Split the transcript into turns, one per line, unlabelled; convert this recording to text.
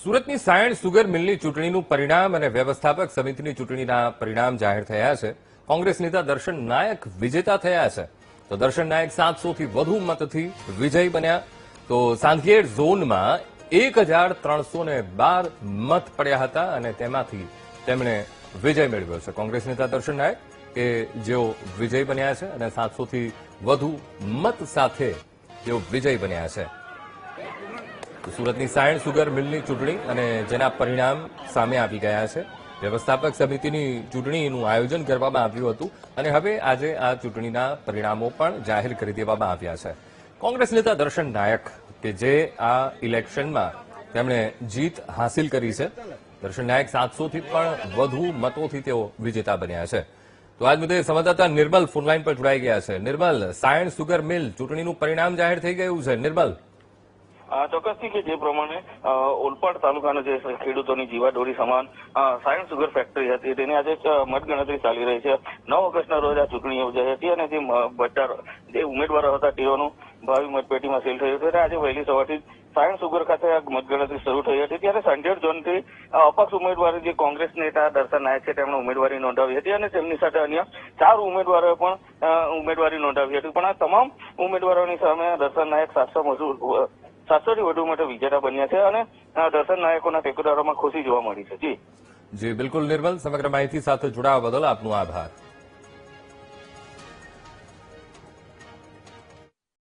સુરતની સાયણ સુગર મિલની ચૂંટણીનું પરિણામ અને વ્યવસ્થાપક સમિતિની ચૂંટણીના પરિણામ જાહેર થયા છે. કોંગ્રેસ નેતા દર્શન નાયક વિજેતા થયા છે. તો દર્શન નાયક 700થી વધુ મતથી વિજયી બન્યા. તો સાંધિયેર ઝોનમાં 1312 મત પડ્યા હતા અને તેમાંથી તેમણે વિજય મેળવ્યો છે. કોંગ્રેસ નેતા દર્શન નાયક કે જેઓ વિજયી બન્યા છે અને 700થી વધુ મત સાથે તેઓ વિજયી બન્યા છે. સુરતની સાયણ સુગર મિલની ચૂંટણી અને જેના પરિણામ સામે આવી ગયા છે. વ્યવસ્થાપક સમિતિની ચૂંટણીનું આયોજન કરવામાં આવ્યું હતું અને હવે આજે આ ચૂંટણીના પરિણામો પણ જાહેર કરી દેવામાં આવ્યા છે. કોંગ્રેસ નેતા દર્શન નાયક કે જે આ ઇલેક્શનમાં તેમણે જીત હાંસિલ કરી છે. દર્શન નાયક 700થી પણ વધુ મતોથી તેઓ વિજેતા બન્યા છે. તો આજ મુદ્દે સંવાદદાતા નિર્મલ ફોનલાઈન પર જોડાઈ ગયા છે. નિર્મલ, સાયણ સુગર મિલ ચૂંટણીનું પરિણામ જાહેર થઈ ગયું છે. નિર્મલ,
ચોક્કસથી કે જે પ્રમાણે ઓલપાડ તાલુકાના જે ખેડૂતોની જીવાદોરી સમાન સાયણ સુગર ફેક્ટરી હતી તેની આજે મતગણતરી ચાલી રહી છે. 9 ઓગસ્ટના રોજ આ ચૂંટણી યોજાઈ હતી અને જે ઉમેદવારો હતા તેઓનું ભાવિ મતપેટીમાં સીલ થયું હતું. આજે વહેલી સવારથી સાયણ સુગર ખાતે આ મતગણતરી શરૂ થઈ હતી. ત્યારે સાંધિયેર ઝોનથી અપક્ષ ઉમેદવાર જે કોંગ્રેસ નેતા દર્શન નાયક છે તેમણે ઉમેદવારી નોંધાવી હતી અને તેમની સાથે અન્ય 4 ઉમેદવારોએ પણ ઉમેદવારી નોંધાવી હતી. પણ આ તમામ ઉમેદવારોની સામે દર્શન નાયક 700થી વધુ મતે વિજેતા બન્યા છે અને દર્શન નાયકોના ટેકેદારોમાં ખુશી જોવા મળી છે. જી
બિલકુલ નિર્મલ, સમગ્ર માહિતી સાથે જોડાવા બદલ આપનો આભાર.